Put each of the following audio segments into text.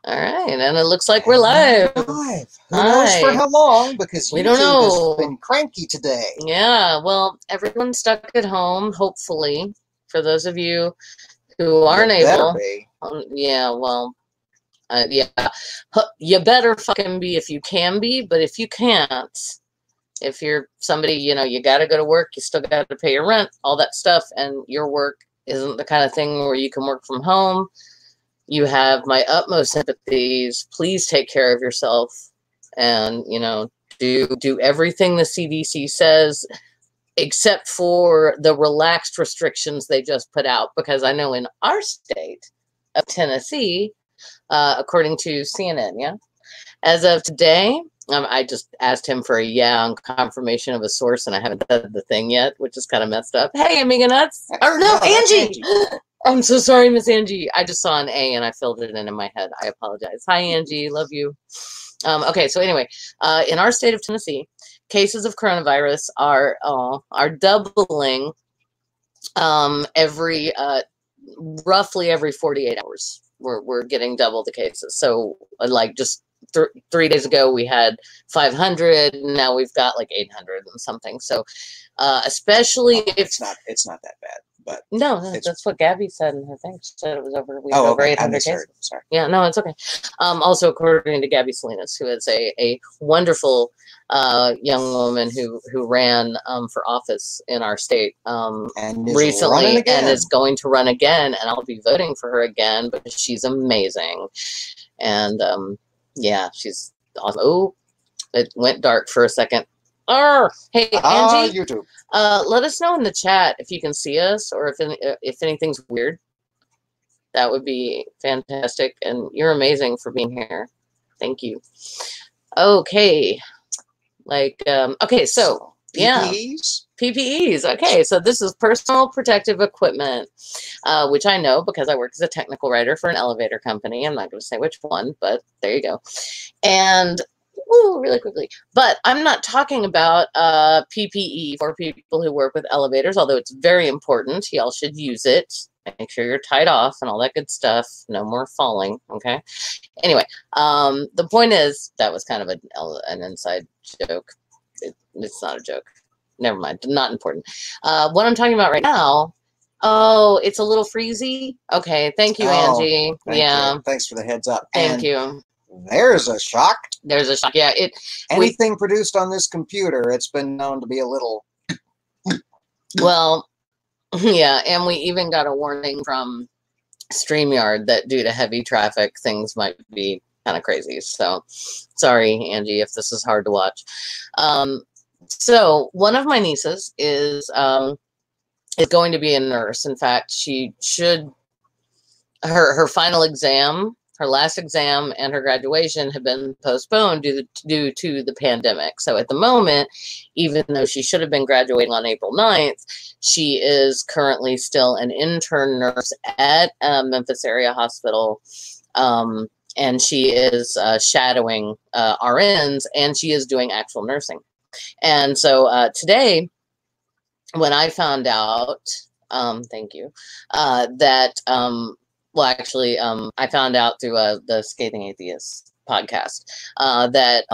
All right, and it looks like we're live. Who knows for how long, because we don't know. has been cranky today. Yeah, well, everyone's stuck at home, hopefully. For those of you who aren't able. Yeah, well, yeah. You better fucking be if you can be, but if you can't, if you're somebody, you know, you got to go to work, you still got to pay your rent, all that stuff, and your work isn't the kind of thing where you can work from home, you have my utmost sympathies. Please take care of yourself and, you know, do everything the CDC says, except for the relaxed restrictions they just put out. Because I know in our state of Tennessee, according to CNN, yeah, as of today, I just asked him for a on confirmation of a source, and I haven't done the thing yet, which is kind of messed up. Hey, Amiga Nuts. Or no, Angie. I'm so sorry, Miss Angie. I just saw an A and I filled it in my head. I apologize. Hi, Angie. Love you. Okay, so anyway, in our state of Tennessee, cases of coronavirus are doubling roughly every 48 hours. We're getting double the cases. So like just 3 days ago, we had 500. And now we've got like 800 and something. So especially if it's not that bad. But no, that's what Gabby said in her thing. She said it was over. We over 800 cases. Sorry. Yeah, no, it's okay. Also, according to Gabby Salinas, who is a wonderful young woman who ran for office in our state and recently and is going to run again, and I'll be voting for her again because she's amazing. And yeah, she's awesome. Oh, it went dark for a second. Hey, Angie, YouTube. Let us know in the chat if you can see us or if anything's weird. That would be fantastic, and you're amazing for being here. Thank you. Okay, okay, so PPEs. Okay, so this is personal protective equipment, which I know because I work as a technical writer for an elevator company. I'm not going to say which one, but there you go. And really quickly. But I'm not talking about PPE for people who work with elevators, although it's very important. Y'all should use it. Make sure you're tied off and all that good stuff. No more falling, okay? Anyway, the point is, that was kind of an inside joke. It's not a joke. Never mind. Not important. What I'm talking about right now, it's a little freezy. Okay, thank you, Angie. Thank you. Thanks for the heads up. Thank you. There's a shock. There's a shock. Yeah, anything produced on this computer, it's been known to be a little. Well, yeah, and we even got a warning from StreamYard that due to heavy traffic, things might be kind of crazy. So, sorry, Angie, if this is hard to watch. So one of my nieces is going to be a nurse. In fact, she should. Her final exam. Her last exam and her graduation have been postponed due to the pandemic. So at the moment, even though she should have been graduating on April 9th, she is currently still an intern nurse at Memphis Area Hospital. And she is shadowing RNs, and she is doing actual nursing. And so today, when I found out, thank you, that... well, actually, I found out through the Scathing Atheist podcast that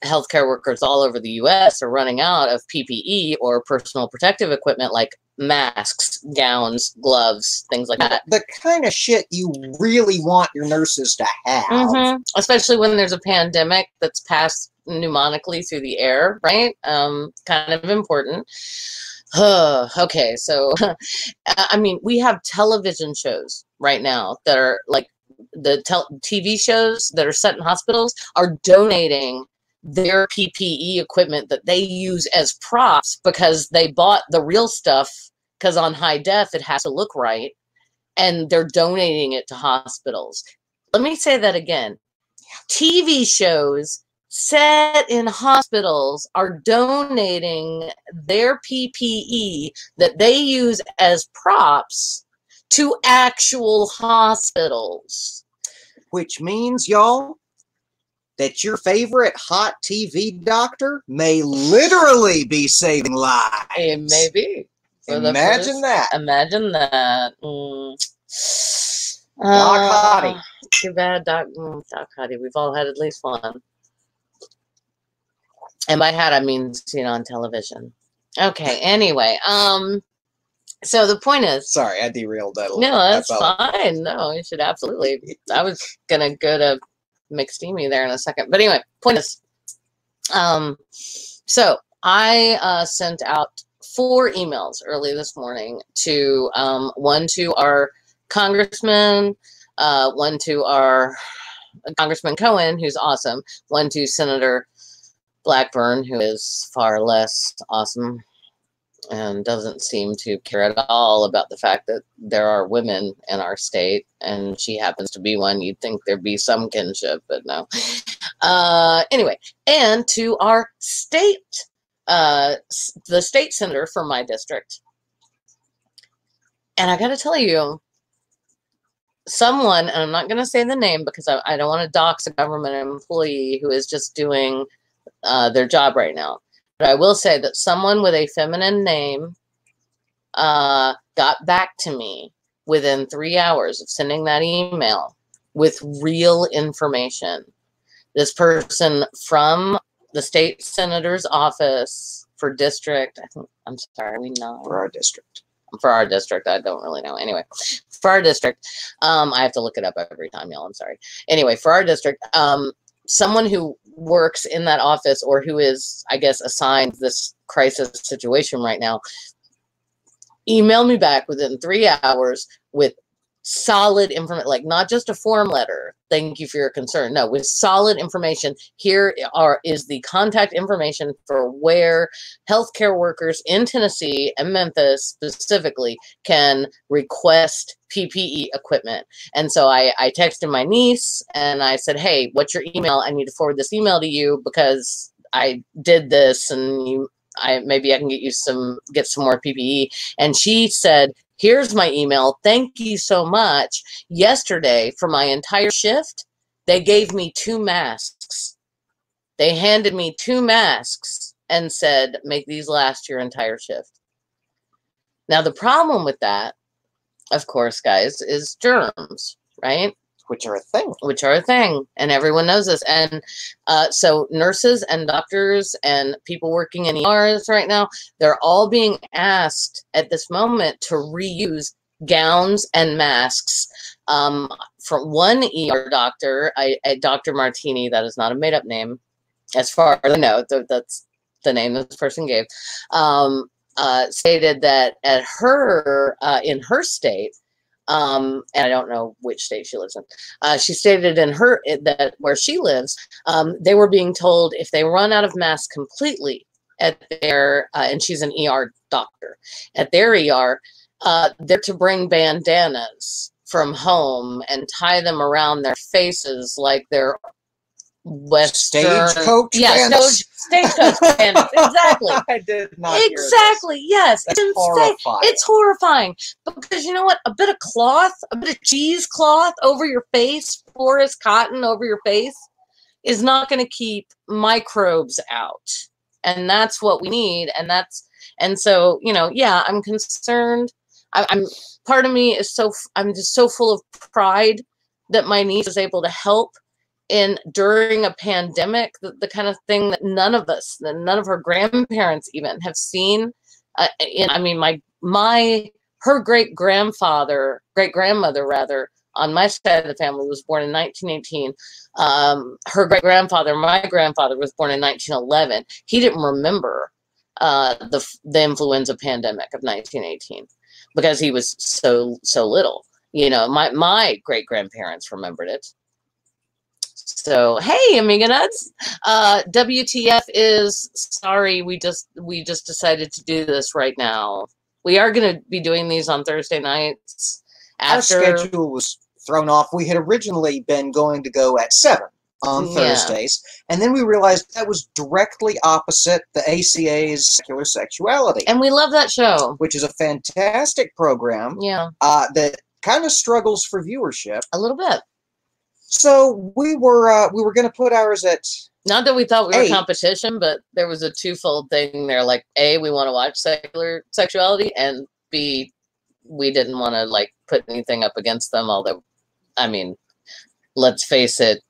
healthcare workers all over the U.S. are running out of PPE or personal protective equipment like masks, gowns, gloves, things like that. The kind of shit you really want your nurses to have. Especially when there's a pandemic that's passed pneumonically through the air, right? Kind of important. Okay, so, I mean, we have television shows right now that are like the TV shows that are set in hospitals are donating their PPE equipment that they use as props because they bought the real stuff because on high def it has to look right, and they're donating it to hospitals. Let me say that again. TV shows set in hospitals are donating their PPE that they use as props to actual hospitals. Which means, y'all, that your favorite hot TV doctor may literally be saving lives. It may be. Imagine that. Imagine that. Hottie. Too bad, Doc Cuddy. We've all had at least one. And by had, I mean seen on television. Okay, anyway. So the point is... Sorry, I derailed that a little. No, that's fine. No, you should absolutely... I was going to go to McSteamy there in a second. But anyway, point is... So I sent out 4 emails early this morning to... one to our congressman, one to our Congressman Cohen, who's awesome, one to Senator Blackburn, who is far less awesome and doesn't seem to care at all about the fact that there are women in our state, and she happens to be one. You'd think there'd be some kinship, but no. Anyway, and to our state, the state senator from my district. And I got to tell you, someone, and I'm not going to say the name because I don't want to dox a government employee who is just doing their job right now. But I will say that someone with a feminine name got back to me within 3 hours of sending that email with real information. This person from the state senator's office for district, I think, I'm sorry, we know. For our district. For our district, I don't really know. Anyway, for our district, I have to look it up every time, y'all. I'm sorry. Anyway, for our district, someone who works in that office or who is, I guess, assigned this crisis situation right now, emailed me back within 3 hours with solid information, like not just a form letter. Thank you for your concern. No, with solid information. Here is the contact information for where healthcare workers in Tennessee and Memphis specifically can request PPE equipment. And so I texted my niece and I said, hey, what's your email? I need to forward this email to you because I did this and maybe I can get some more PPE. And she said, here's my email. Thank you so much. Yesterday, for my entire shift, they gave me 2 masks. They handed me 2 masks and said, make these last your entire shift. Now, the problem with that, of course, guys, is germs, right? Which are a thing. Which are a thing. And everyone knows this. And so nurses and doctors and people working in ERs right now, they're all being asked at this moment to reuse gowns and masks. From one ER doctor, Dr. Martini, that is not a made-up name, as far as I know, that's the name this person gave, stated that at her, in her state, and I don't know which state she lives in. She stated that where she lives, they were being told if they run out of masks completely at their, and she's an ER doctor, at their ER, they're to bring bandanas from home and tie them around their faces like they're Western stagecoach. Yeah, stagecoach bandits. Exactly. I did not. Exactly. Yes. That's horrifying. It's horrifying because you know what? A bit of cloth, a bit of cheesecloth over your face, porous cotton over your face, is not going to keep microbes out, and that's what we need. And so yeah, I'm concerned. I'm part of me is I'm just so full of pride that my niece is able to help during a pandemic, the kind of thing that none of her grandparents even have seen. Her great-grandmother rather, on my side of the family was born in 1918. Her great-grandfather, my grandfather, was born in 1911. He didn't remember the influenza pandemic of 1918 because he was so little. My great-grandparents remembered it. So, hey, Amiga Nuts, WTF is sorry. We just decided to do this right now. We are going to be doing these on Thursday nights. Our schedule was thrown off. We had originally been going to go at 7 on Thursdays, and then we realized that was directly opposite the ACA's Secular Sexuality. And we love that show. Which is a fantastic program. Yeah. That kind of struggles for viewership. A little bit. So we were going to put ours at. Not that we thought we were competition, but there was a twofold thing there. Like, A, we want to watch Secular Sexuality, and B, we didn't want to put anything up against them. Although, I mean, let's face it,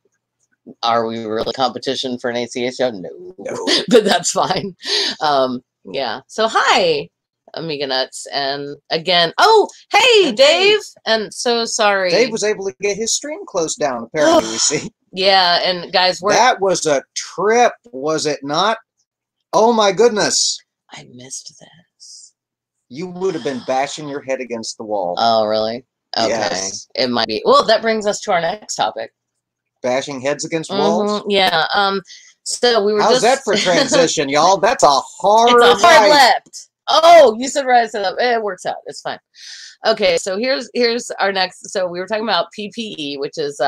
are we really competition for an ACA show? No. No. But that's fine. Yeah. So hi, Amiga Nuts. And again, oh, hey, And Dave. And so sorry. Dave was able to get his stream closed down, apparently, we see. Yeah, and guys, that was a trip, was it not? Oh my goodness. I missed this. You would have been bashing your head against the wall. Oh, really? Okay. Yes. It might be. Well, that brings us to our next topic. Bashing heads against walls? Yeah. So we were How's that for transition, y'all? That's a hard It's a hard left. Oh, you said right, I said up. It works out. It's fine. Okay, so here's our next. So we were talking about PPE, which is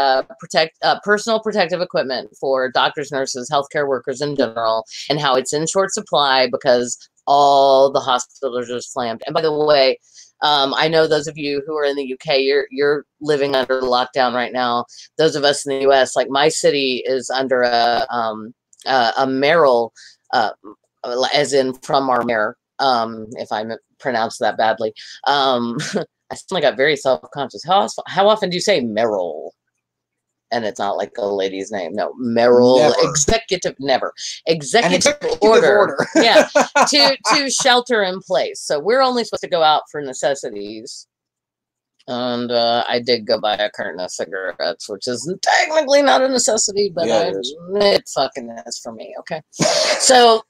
personal protective equipment for doctors, nurses, healthcare workers in general, and how it's in short supply because all the hospitals are slammed. And by the way, I know those of you who are in the UK, you're living under lockdown right now. Those of us in the US, like my city, is under a mayoral, as in from our mayor. If I pronounced that badly, I suddenly got very self-conscious. How often do you say mayoral? And it's not like a lady's name. No, mayoral executive order. Yeah, to shelter in place. So we're only supposed to go out for necessities. And I did go buy a carton of cigarettes, which is technically not a necessity, but yeah, it fucking is for me. Okay, so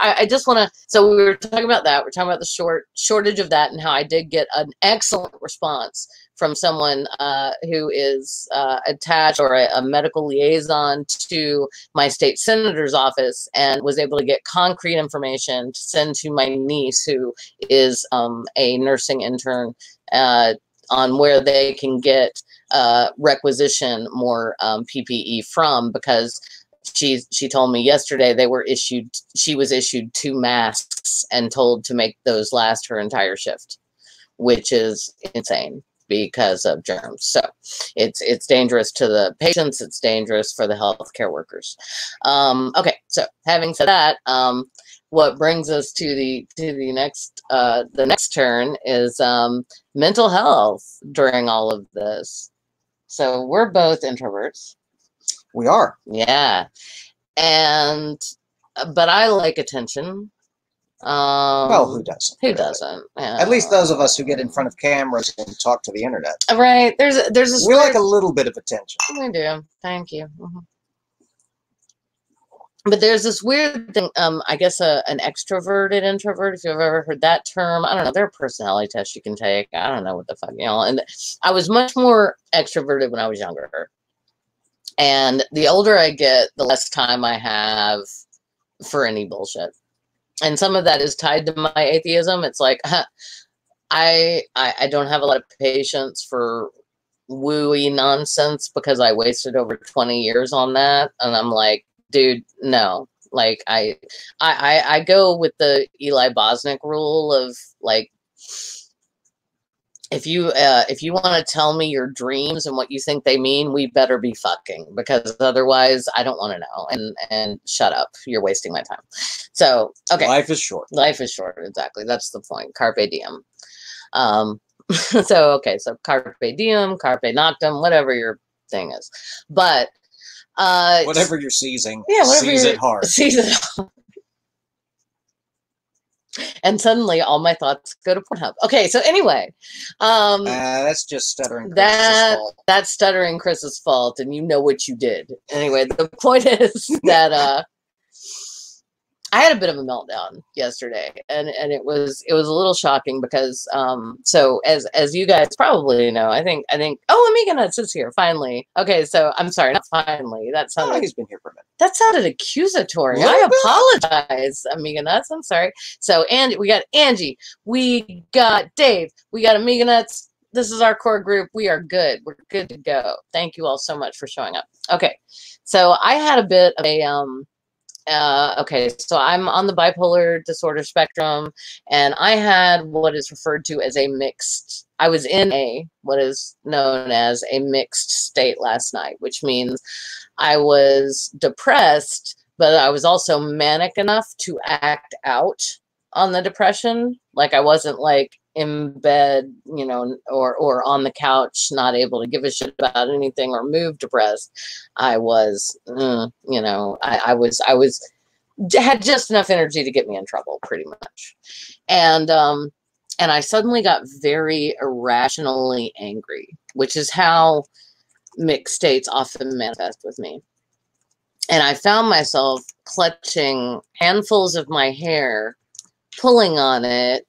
I just want to. So we were talking about that. We're talking about the shortage of that, and how I did get an excellent response from someone who is attached or a medical liaison to my state senator's office, and was able to get concrete information to send to my niece, who is a nursing intern, on where they can get requisition more PPE from, because she told me yesterday she was issued 2 masks and told to make those last her entire shift, which is insane because of germs. So it's dangerous to the patients, it's dangerous for the healthcare workers. Okay, so having said that, what brings us to the next turn is mental health during all of this. So we're both introverts. We are. Yeah. But I like attention. Well, who doesn't? Who doesn't? Yeah. At least those of us who get in front of cameras and talk to the internet. Right. There's this. We like a little bit of attention. We do. Thank you. But there's this weird thing, I guess an extroverted introvert, if you've ever heard that term. I don't know. There are personality tests you can take. I don't know what the fuck, And I was much more extroverted when I was younger. And the older I get, the less time I have for any bullshit. And some of that is tied to my atheism. It's like, I don't have a lot of patience for wooey nonsense because I wasted over 20 years on that. And I'm like, dude, no. Like I go with the Eli Bosnick rule of like, if you want to tell me your dreams and what you think they mean, we better be fucking, because otherwise I don't want to know, and shut up. You're wasting my time. So, okay. Life is short. Life is short. Exactly. That's the point. Carpe diem. So carpe diem, carpe noctem, whatever your thing is. But whatever you're seizing, seize it hard. Seize it hard. And suddenly all my thoughts go to Pornhub. Okay, so anyway. That's just stuttering Chris's fault. That's stuttering Chris's fault, and you know what you did. Anyway, the point is that I had a bit of a meltdown yesterday, and it was a little shocking because so as you guys probably know, I think Amiga Nuts is here finally. Okay, so I'm sorry, not finally. That sounded he's been here for a minute. That sounded accusatory. I apologize, Amiga Nuts. I'm sorry. So we got Angie, we got Dave, we got Amiga Nuts. This is our core group. We are good. We're good to go. Thank you all so much for showing up. Okay, so I had a bit of a okay, so I'm on the bipolar disorder spectrum, and I had what is referred to as I was in what is known as a mixed state last night, which means I was depressed, but I was also manic enough to act out on the depression. Like I wasn't like in bed, you know, or on the couch, not able to give a shit about anything or move depressed. I was, you know, I had just enough energy to get me in trouble, pretty much. And I suddenly got very irrationally angry, which is how mixed states often manifest with me. And I found myself clutching handfuls of my hair, pulling on it,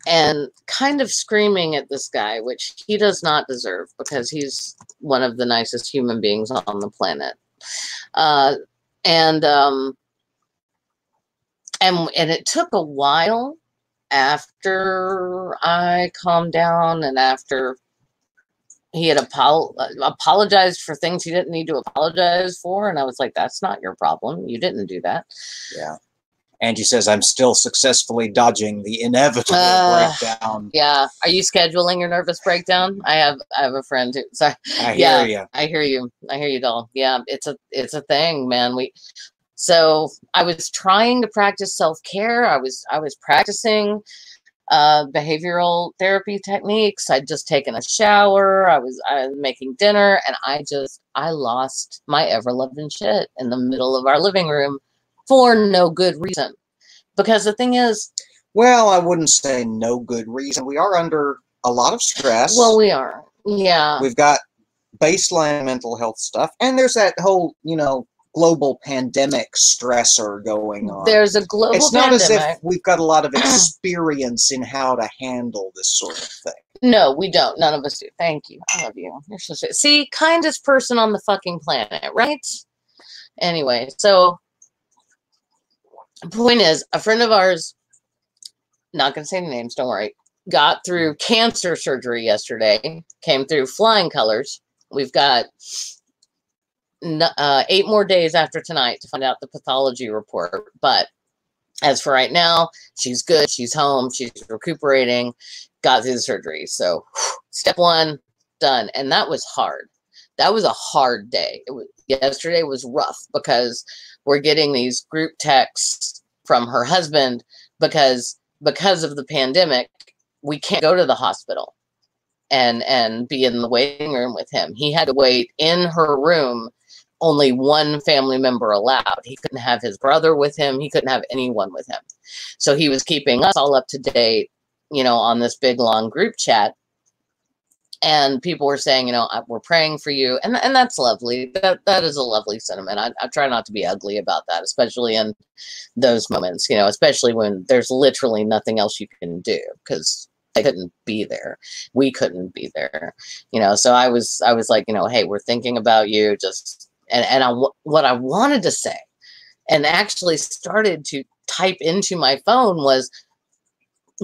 and kind of screaming at this guy, which he does not deserve because he's one of the nicest human beings on the planet. And it took a while after I calmed down and after he had apologized for things he didn't need to apologize for. And I was like, that's not your problem. You didn't do that. Yeah. Angie says, I'm still successfally dodging the inevitable breakdown. Yeah. Are you scheduling your nervous breakdown? I have a friend who, sorry. I hear you. I hear you. I hear you, doll. Yeah. It's a thing, man. So I was trying to practice self-care. I was practicing behavioral therapy techniques. I'd just taken a shower. I was making dinner, and I lost my ever-loving shit in the middle of our living room for no good reason. Because the thing is, well, I wouldn't say no good reason. We are under a lot of stress. Well, we are. Yeah. We've got baseline mental health stuff, and there's that whole, you know, global pandemic stressor going on. There's a global pandemic. It's not as if we've got a lot of experience in how to handle this sort of thing. No, we don't. None of us do. Thank you. I love you. You're so sweet. See, kindest person on the fucking planet, right? Anyway, so the point is, a friend of ours, not going to say the names, don't worry, got through cancer surgery yesterday, came through flying colors. We've got 8 more days after tonight to find out the pathology report. But as for right now, she's good. She's home. She's recuperating. Got through the surgery. So step 1, done. And that was hard. That was a hard day. Yesterday was rough because we're getting these group texts from her husband because of the pandemic, we can't go to the hospital and be in the waiting room with him. He had to wait in her room. Only one family member allowed. He couldn't have his brother with him. He couldn't have anyone with him. So he was keeping us all up to date, you know, on this big, long group chat. And people were saying, you know, we're praying for you. And that's lovely. That is a lovely sentiment. I try not to be ugly about that, especially in those moments, you know, especially when there's literally nothing else you can do because they couldn't be there. We couldn't be there, you know. So I was like, you know, hey, we're thinking about you. Just what I wanted to say and actually started to type into my phone was,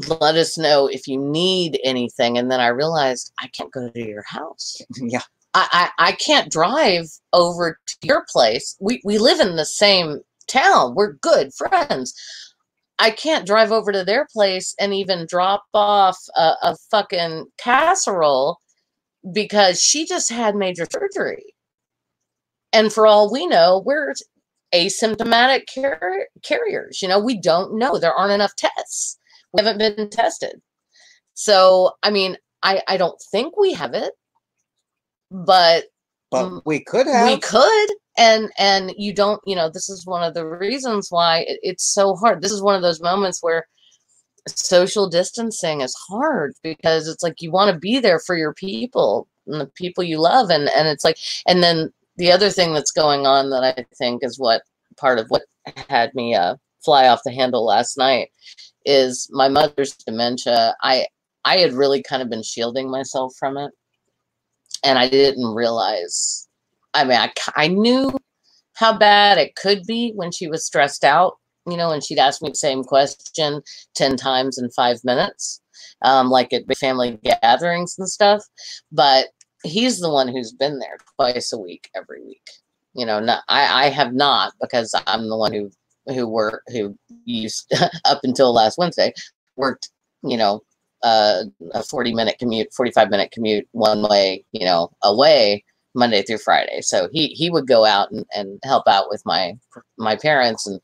let us know if you need anything. And then I realized I can't go to your house. Yeah. I can't drive over to your place. We live in the same town. We're good friends. I can't drive over to their place and even drop off a fucking casserole because she just had major surgery. And for all we know, we're asymptomatic carriers. You know, we don't know. There aren't enough tests. We haven't been tested. So, I mean, I don't think we have it, but we could have. We could. And you don't, you know, this is one of the reasons why it's so hard. This is one of those moments where social distancing is hard because it's like you want to be there for your people and the people you love. And it's like, and then the other thing that's going on that I think is part of what had me fly off the handle last night is my mother's dementia. I had really kind of been shielding myself from it, and I didn't realize. I mean, I knew how bad it could be when she was stressed out, you know, and she'd ask me the same question 10 times in 5 minutes, like at big family gatherings and stuff. But he's the one who's been there twice a week, every week. You know, I have not, because I'm the one who used up until last Wednesday worked, you know, a 45-minute commute one way, you know, away Monday through Friday. So he would go out and help out with my parents and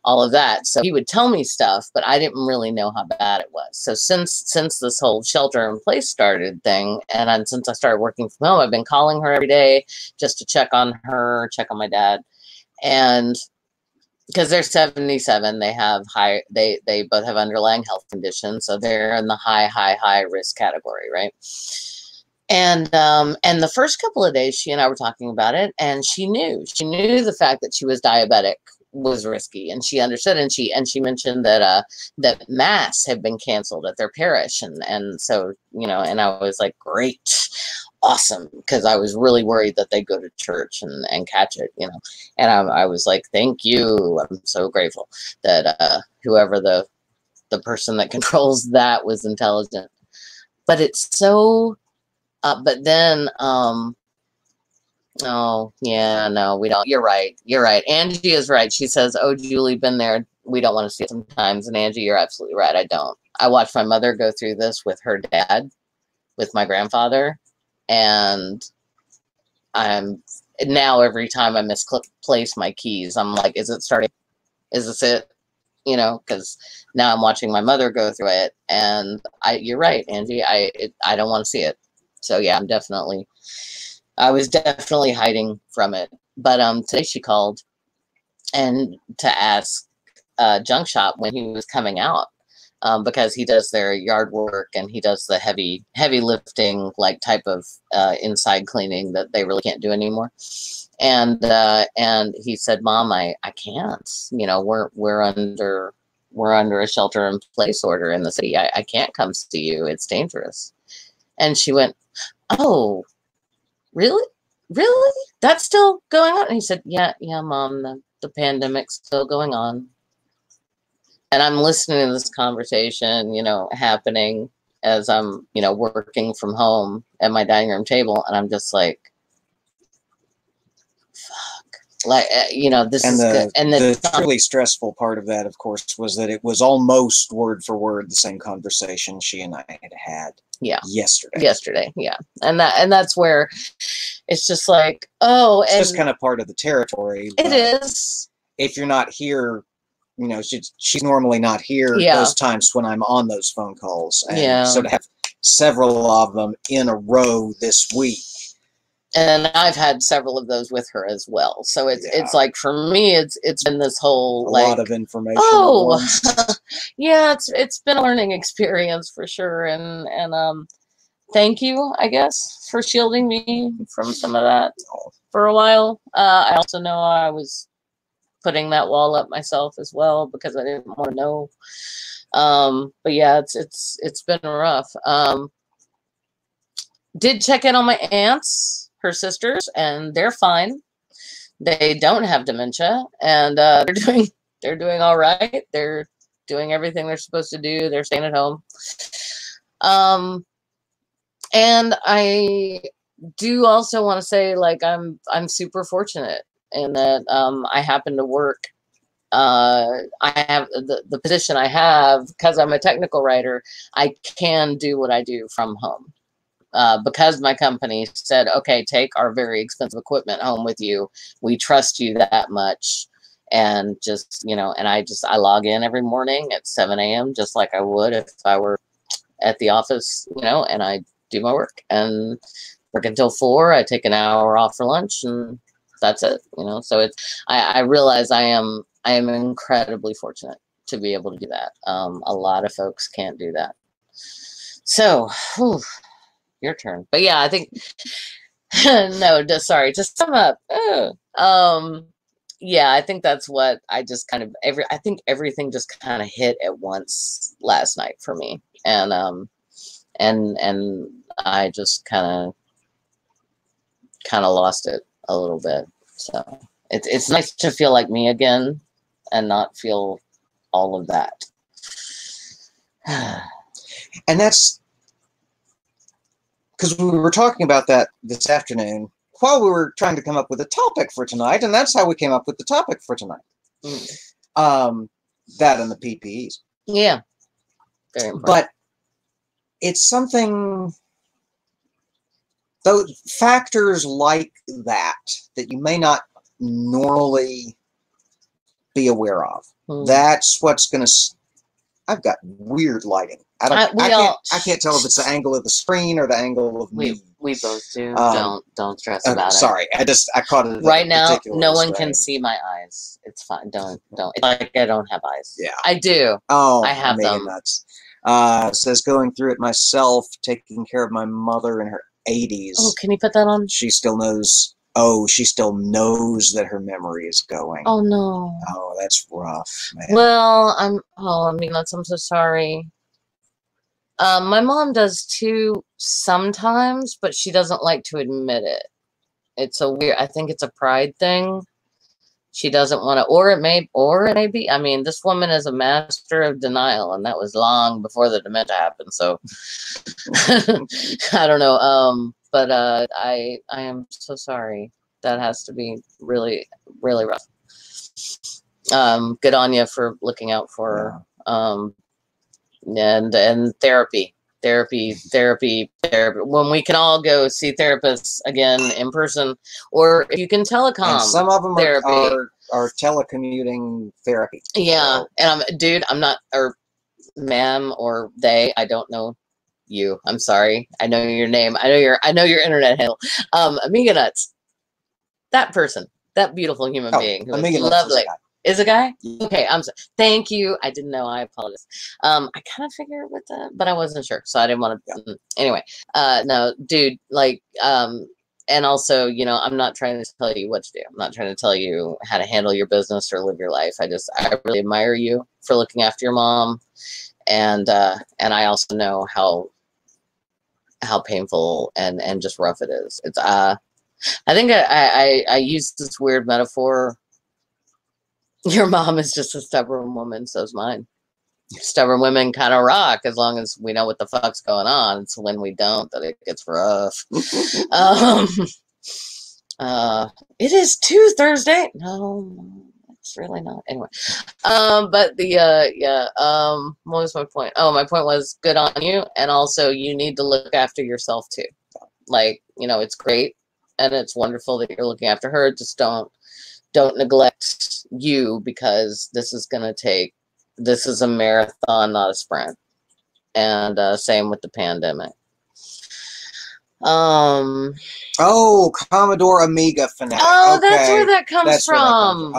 all of that. So he would tell me stuff, but I didn't really know how bad it was. So since this whole shelter in place started thing, and since I started working from home, I've been calling her every day just to check on her, check on my dad. And because they're 77, they have they both have underlying health conditions. So they're in the high risk category, right? And the first couple of days, she and I were talking about it, and she knew the fact that she was diabetic was risky, and she understood, and she mentioned that that mass had been canceled at their parish, and so, you know, and I was like, great, awesome, because I was really worried that they'd go to church and catch it, you know, and I was like, thank you, I'm so grateful that whoever the person that controls that was intelligent. But it's so but then oh yeah, no, we don't. You're right. Angie is right. She says, oh, Julie, been there. We don't want to see it sometimes. And Angie, you're absolutely right. I don't. I watched my mother go through this with her dad, with my grandfather, and I'm now every time I misplace my keys, I'm like, is it starting? Is this it? You know, because now I'm watching my mother go through it, and you're right, Angie. I don't want to see it. So yeah, I was definitely hiding from it. But today she called and to ask Junk Shop when he was coming out, because he does their yard work and he does the heavy lifting, like type of inside cleaning that they really can't do anymore. And he said, Mom, I can't. You know, we're under a shelter in place order in the city. I can't come see you. It's dangerous. And she went, oh, really? Really? That's still going on? And he said, yeah, Mom, the pandemic's still going on. And I'm listening to this conversation, you know, happening as I'm, you know, working from home at my dining room table. And I'm just like, fuck. Like, you know, this is good. And the truly stressful part of that, of course, was that it was almost word for word the same conversation she and I had yesterday. Yeah. And that's where it's just like, oh, it's just kind of part of the territory. It is. If you're not here, you know, she's normally not here those times when I'm on those phone calls. And so to have several of them in a row this week. And I've had several of those with her as well. So it's like, for me, it's been this whole, a lot of information. Oh, yeah, it's been a learning experience for sure. And thank you, I guess, for shielding me from some of that for a while. I also know I was putting that wall up myself as well because I didn't want to know. But yeah, it's been rough. Did check in on my aunts, her sisters, and they're fine. They don't have dementia, and they're doing all right. They're doing everything they're supposed to do. They're staying at home. And I do also want to say, like, I'm super fortunate in that I happen to work. I have the position I have because I'm a technical writer. I can do what I do from home. Because my company said, okay, take our very expensive equipment home with you. We trust you that much. And just, you know, and I log in every morning at 7 a.m. just like I would if I were at the office, you know, and I do my work and work until 4. I take an hour off for lunch and that's it, you know. So I realize I am incredibly fortunate to be able to do that. A lot of folks can't do that. So, whew, your turn. But yeah, I think no, just sorry, just sum up. Yeah, I think that's what I just kind of I think everything just kind of hit at once last night for me. And I just kind of lost it a little bit. So it's nice to feel like me again and not feel all of that. And that's because we were talking about that this afternoon while we were trying to come up with a topic for tonight, and that's how we came up with the topic for tonight. That and the PPEs. Yeah. Very important. But it's something those factors like that you may not normally be aware of. That's what's going to. I've got weird lighting. I can't tell if it's the angle of the screen or the angle of me. We both do. Don't stress about it. Sorry, I caught it right now. No one can see my eyes. It's fine. Don't. It's like I don't have eyes. Yeah, I do. Oh, I have them. Nuts. Says going through it myself, taking care of my mother in her 80s. Oh, can you put that on? She still knows. Oh, she still knows that her memory is going. Oh no. Oh, that's rough, man. Well, I'm so sorry. My mom does too sometimes, but she doesn't like to admit it. It's a weird, I think it's a pride thing. She doesn't want to, or it may be. I mean, this woman is a master of denial, and that was long before the dementia happened. So I don't know. But I am so sorry. That has to be really, really rough. Good on you for looking out for her. And therapy. When we can all go see therapists again in person, or if you can telecom. And some of them therapy. are telecommuting therapy. Yeah, so. And dude, I'm not, or ma'am, or they. I don't know you. I'm sorry. I know your name. I know your internet handle. Amiga Nuts. That person, that beautiful human being who is lovely. Is a guy? Okay, I'm sorry. Thank you. I didn't know. I apologize. I kind of figured with that, but I wasn't sure, so I didn't want to. Anyway, no, dude. Like, and also, you know, I'm not trying to tell you what to do. I'm not trying to tell you how to handle your business or live your life. I really admire you for looking after your mom, and I also know how painful and just rough it is. It's I think I used this weird metaphor. Your mom is just a stubborn woman, so's mine. Stubborn women kind of rock as long as we know what the fuck's going on. It's when we don't that it gets rough. It is too Thursday. No, it's really not. Anyway, but what was my point? Oh, my point was good on you, and also you need to look after yourself too. Like, you know, it's great and it's wonderful that you're looking after her. Just don't neglect you, because this is a marathon, not a sprint. And same with the pandemic. Oh, Commodore Amiga fanatic. Oh, okay. That's where that comes from.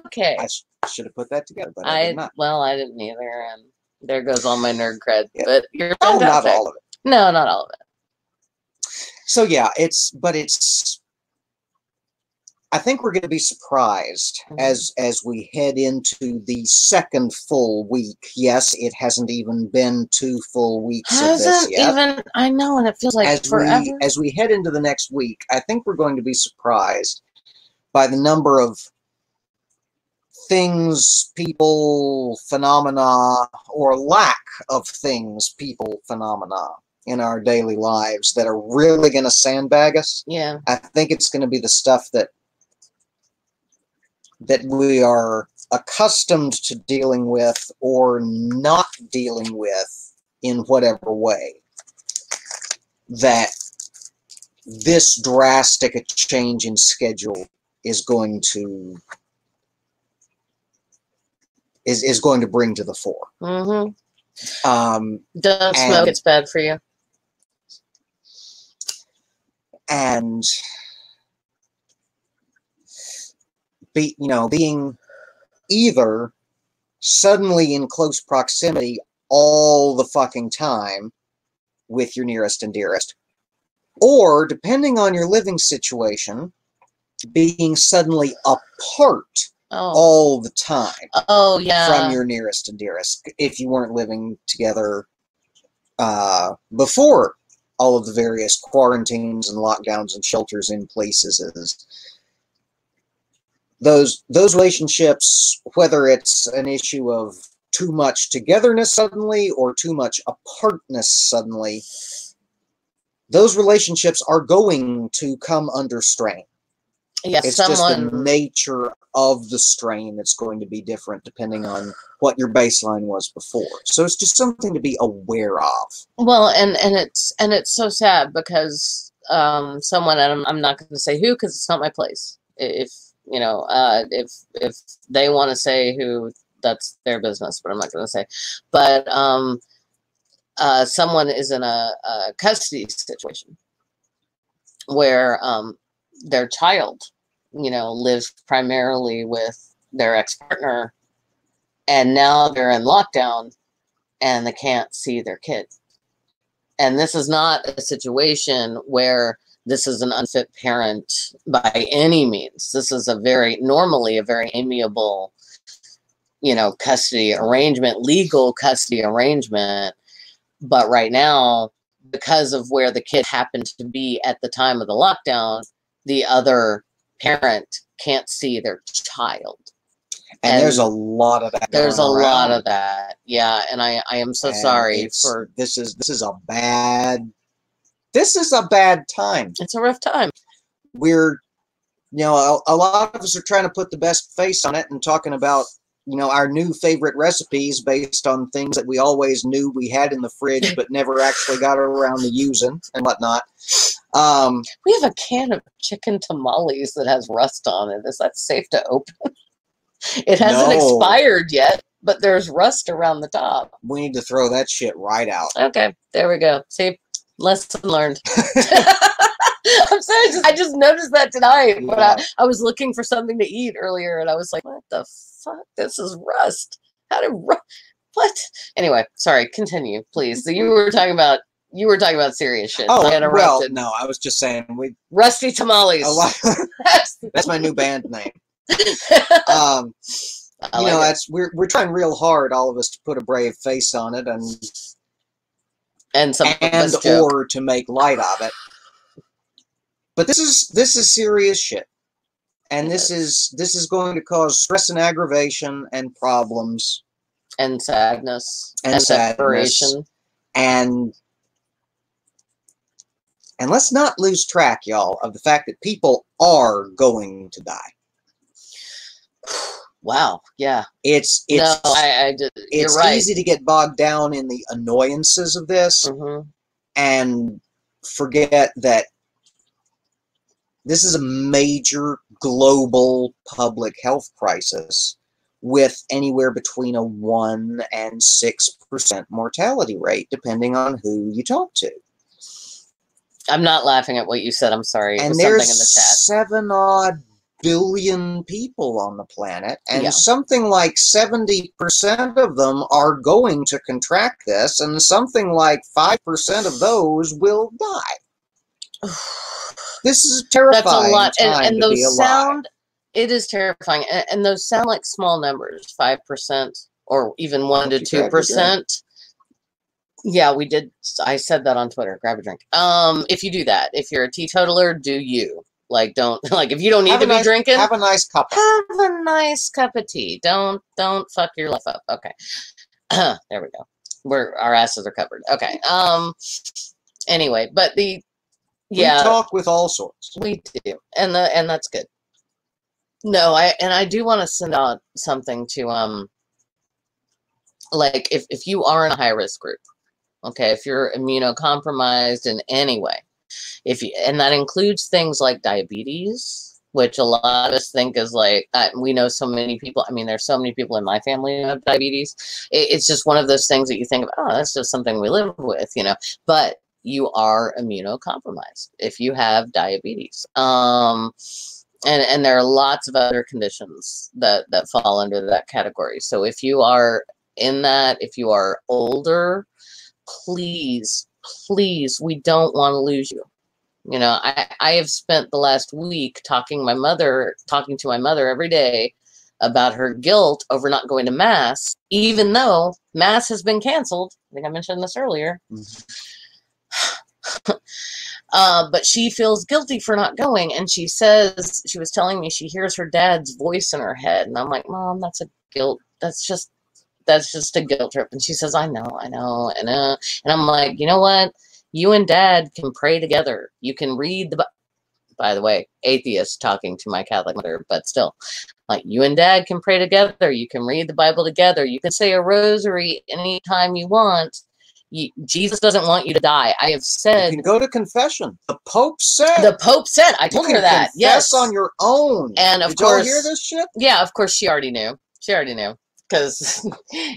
Okay. I should have put that together, but I did not. Well, I didn't either, and there goes all my nerd cred. Yeah. But you're fantastic. Not all of it. No, not all of it. So yeah, I think we're going to be surprised as we head into the second full week. Yes, it hasn't even been 2 full weeks of this yet. I know, and it feels like forever. As we head into the next week, I think we're going to be surprised by the number of things, people, phenomena, or lack of things, people, phenomena in our daily lives that are really going to sandbag us. Yeah. I think it's going to be the stuff that we are accustomed to dealing with or not dealing with in whatever way, that this drastic a change in schedule is going to bring to the fore. Mm-hmm. Don't smoke, it's bad for you. And being either suddenly in close proximity all the fucking time with your nearest and dearest, or, depending on your living situation, being suddenly apart all the time from your nearest and dearest, if you weren't living together before all of the various quarantines and lockdowns and shelters in places. Those relationships, whether it's an issue of too much togetherness suddenly or too much apartness suddenly, those relationships are going to come under strain. Yes, it's just the nature of the strain that's going to be different depending on what your baseline was before. So it's just something to be aware of. Well, and it's so sad because someone, and I'm not going to say who because it's not my place. If you know, if they want to say who, that's their business, but I'm not going to say. But someone is in a custody situation where their child, you know, lives primarily with their ex-partner, and now they're in lockdown and they can't see their kid. And this is not a situation where this is an unfit parent by any means. This is normally a very amiable, you know, custody arrangement, legal custody arrangement. But right now, because of where the kid happened to be at the time of the lockdown, the other parent can't see their child. And there's a lot of that. There's a lot of that. Yeah, and I am so sorry for this is a bad time. It's a rough time. We're, you know, a lot of us are trying to put the best face on it and talking about, you know, our new favorite recipes based on things that we always knew we had in the fridge but never actually got around to using and whatnot. We have a can of chicken tamales that has rust on it. Is that safe to open? It hasn't expired yet, but there's rust around the top. We need to throw that shit right out. Okay, there we go. See, lesson learned. I'm sorry, I just noticed that tonight. Yeah. But I was looking for something to eat earlier, and I was like, what the fuck? This is rust. How did what? Anyway, sorry, continue, please. So you were talking about serious shit. Oh, well, no, I was just saying Rusty Tamales. That's my new band name. You know, we're trying real hard, all of us, to put a brave face on it and or to make light of it. But this is serious shit, and this is going to cause stress and aggravation and problems and sadness and separation and let's not lose track, y'all, of the fact that people are going to die. Wow. Yeah. It's you're right. easy to get bogged down in the annoyances of this and forget that this is a major global public health crisis with anywhere between a 1% and 6% mortality rate, depending on who you talk to. I'm not laughing at what you said. I'm sorry. And there's in the chat. 7-odd billion people on the planet, and something like 70% of them are going to contract this, and something like 5% of those will die. This is terrifying. That's a lot, and those sound. It is terrifying, and those sound like small numbers, 5% or even 1 to 2%. Yeah, we did. I said that on Twitter. Grab a drink. If you do that, if you're a teetotaler, do you? Like, don't, like, if you don't need to be drinking, have a nice cup. Have a nice cup of tea. Don't fuck your life up. Okay. There we go. Our asses are covered. Okay. Anyway, but we talk with all sorts. We do. And that's good. No, I do want to send out something to, like, if you are in a high risk group, okay, if you're immunocompromised in any way, and that includes things like diabetes, which a lot of us think is like, we know so many people. I mean, there's so many people in my family who have diabetes. It's just one of those things that you think of, oh, that's just something we live with, you know. But you are immunocompromised if you have diabetes. And there are lots of other conditions that fall under that category. So if you are in that, if you are older, please, we don't want to lose you. You know, I have spent the last week talking to my mother every day about her guilt over not going to Mass, even though Mass has been canceled. I think I mentioned this earlier. But she feels guilty for not going, and she says, she was telling me she hears her dad's voice in her head, and I'm like, Mom, that's a guilt. That's just a guilt trip. And she says, I know. And I'm like, you know what? You and Dad can pray together. You can read by the way, atheist talking to my Catholic mother, but still, like, you and Dad can pray together. You can read the Bible together. You can say a rosary anytime you want. Jesus doesn't want you to die. I have said. You can go to confession. The Pope said. The Pope said. I told her that. Yes. On your own. And of Did course, y'all hear this shit? Yeah, of course she already knew. She already knew. Because,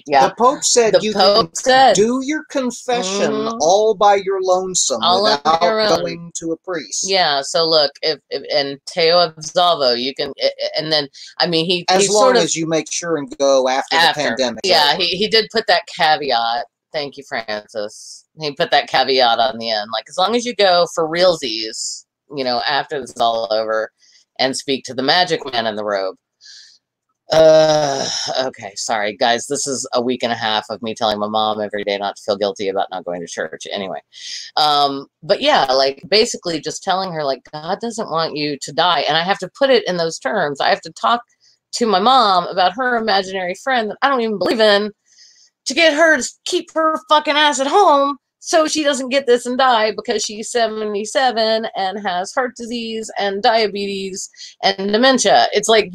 yeah. The Pope said you can do your confession all by your lonesome without going to a priest. Yeah, so look, if and Teo Absolvo, you can, and then, I mean, he as long as you make sure and go after the pandemic. Yeah, he did put that caveat. Thank you, Francis. He put that caveat on the end. Like, as long as you go for realsies, you know, after this is all over, and speak to the magic man in the robe. Okay, sorry, guys. This is a week and a half of me telling my mom every day not to feel guilty about not going to church. Anyway, but yeah, like, basically just telling her, like, God doesn't want you to die. And I have to put it in those terms. I have to talk to my mom about her imaginary friend that I don't even believe in, to get her to keep her fucking ass at home so she doesn't get this and die because she's 77 and has heart disease and diabetes and dementia. It's like,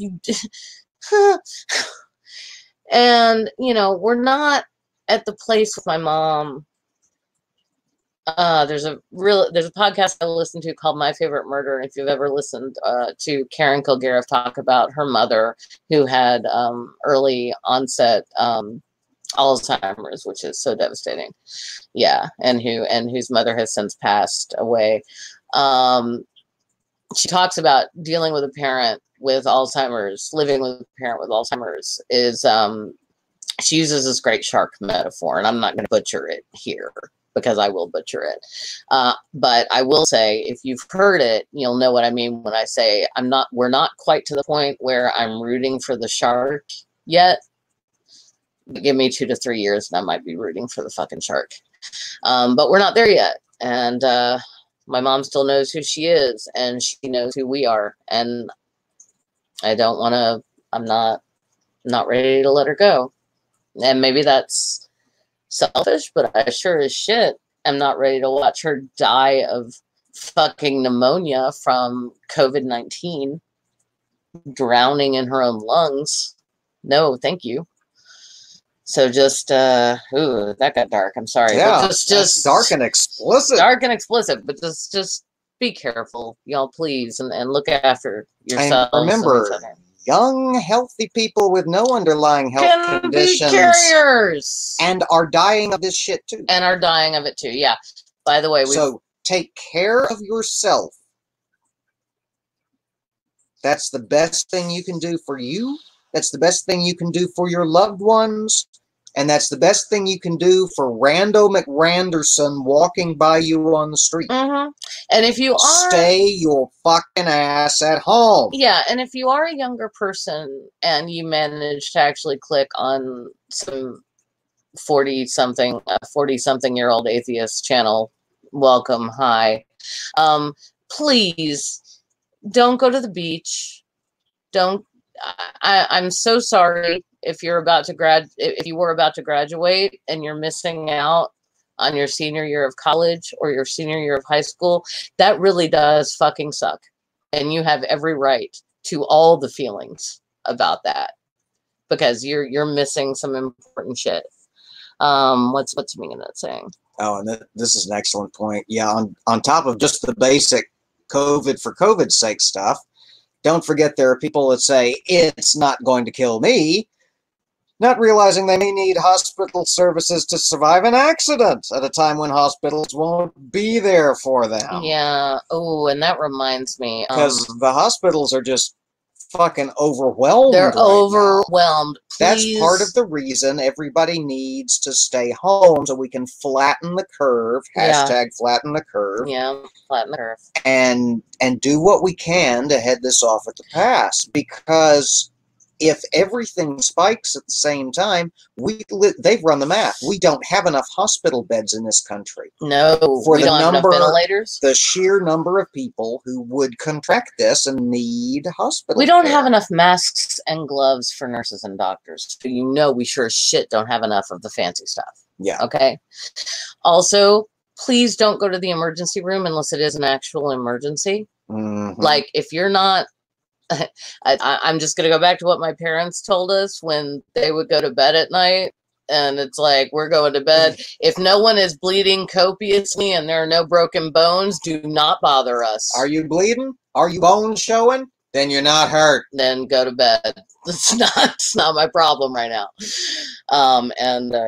and, you know, we're not at the place with my mom. There's a podcast I listen to called My Favorite Murder. And if you've ever listened to Karen Kilgariff talk about her mother who had early onset Alzheimer's, which is so devastating. Yeah, and whose mother has since passed away. She talks about dealing with a parent with Alzheimer's, living with a parent with Alzheimer's, is she uses this great shark metaphor, and I'm not going to butcher it here because I will butcher it. But I will say, if you've heard it, you'll know what I mean when I say we're not quite to the point where I'm rooting for the shark yet. Give me 2 to 3 years and I might be rooting for the fucking shark. But we're not there yet. And my mom still knows who she is and she knows who we are. And I don't want to, I'm not ready to let her go. And maybe that's selfish, but I sure as shit am not ready to watch her die of fucking pneumonia from COVID-19, drowning in her own lungs. No, thank you. So just, ooh, that got dark. I'm sorry. Yeah, just dark and explicit. Dark and explicit, but just be careful, y'all, please, and look after yourselves. And remember, young, healthy people with no underlying health conditions be carriers and are dying of this shit too. And are dying of it too. Yeah. By the way, so take care of yourself. That's the best thing you can do for you. That's the best thing you can do for your loved ones. And that's the best thing you can do for Rando McRanderson walking by you on the street. Mm-hmm. And if you are... Stay your fucking ass at home. Yeah, and if you are a younger person and you manage to actually click on some 40-something-year-old atheist channel, welcome, hi. Please, don't go to the beach. Don't... I'm so sorry if you're about to if you were about to graduate and you're missing out on your senior year of college or your senior year of high school. That really does fucking suck. And you have every right to all the feelings about that because you're missing some important shit. What's meaning that saying? Oh, and this is an excellent point. Yeah, on top of just the basic COVID for COVID's sake stuff, don't forget there are people that say, it's not going to kill me, not realizing they may need hospital services to survive an accident at a time when hospitals won't be there for them. Yeah. Oh, and that reminds me. Because the hospitals are just fucking overwhelmed. They're overwhelmed. That's part of the reason everybody needs to stay home so we can flatten the curve. Hashtag flatten the curve. Yeah, flatten the curve. And do what we can to head this off at the pass. Because if everything spikes at the same time, they've run the math. We don't have enough hospital beds in this country. No, we don't have enough ventilators. The sheer number of people who would contract this and need hospital We don't care. have enough masks and gloves for nurses and doctors. So you know we sure as shit don't have enough of the fancy stuff. Yeah. Okay? Also, please don't go to the emergency room unless it is an actual emergency. Mm-hmm. Like, if you're not... I'm just going to go back to what my parents told us when they would go to bed at night and it's like, we're going to bed. If no one is bleeding copiously and there are no broken bones, do not bother us. Are you bleeding? Are you bones showing? Then you're not hurt. Then go to bed. It's not my problem right now.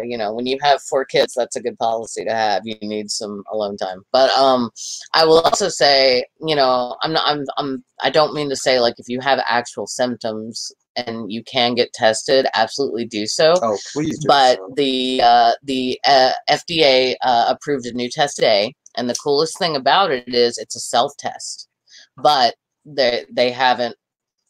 You know, when you have 4 kids, that's a good policy to have. You need some alone time. But I will also say, you know, I don't mean to say, like, if you have actual symptoms and you can get tested, absolutely do so. Oh, please do. But so. the FDA approved a new test today, and the coolest thing about it is it's a self-test, but they haven't